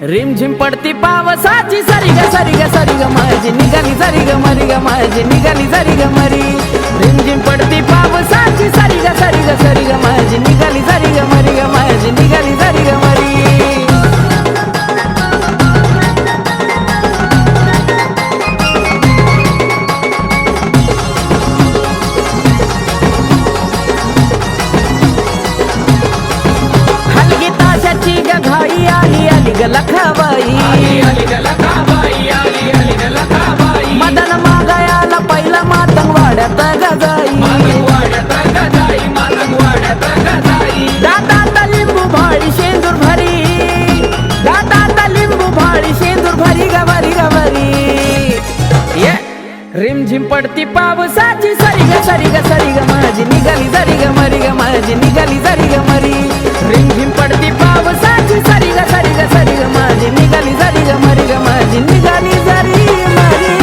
रिमझिम पडती पावसाची सरी ग माझी निघाली सरी ग माझी निघाली सरी ग मरी। रिमझिम पडती पावसाची सरी ग माझी निघाली सरी ग माझी निघाली सरी ग मरी। हलगी ताशाची ग घाई आली आली ग लखाबाई मदन मागायाला पहिला मातंग वाड्यात गजाई। दातात लिंबू भाळी शेंदूर भरी दातात लिंबू भाळी शेंदूर भरी गवरी गवरी। रिमझिम पडती पावसाची सरी ग माझी निघाली सरी ग माझी निघाली सरी ग मरी। रिमझिम पडती पावसाची सरी ग माझी निघाली सरी ग माझी निघाली सरी मरी।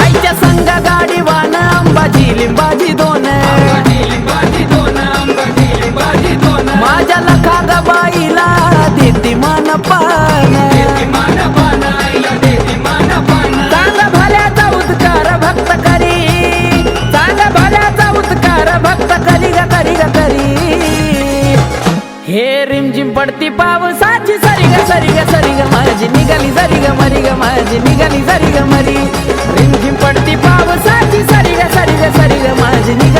आईच्या संग गाडी वान अंबाजी लिंबाजी दोन माझ्या लखा ग बाईला देती मान पान। चांग भल्याचा उद्कार भक्त करी चांग भल्याचा उद्कार भक्त करी ग करी। हे रिमझिम पडती पावसाची सरी ग माझी निघाली सरी ग माझी निघाली सरी ग मरी। रिमझिम पडती पावसाची सरी ग माझी निघाली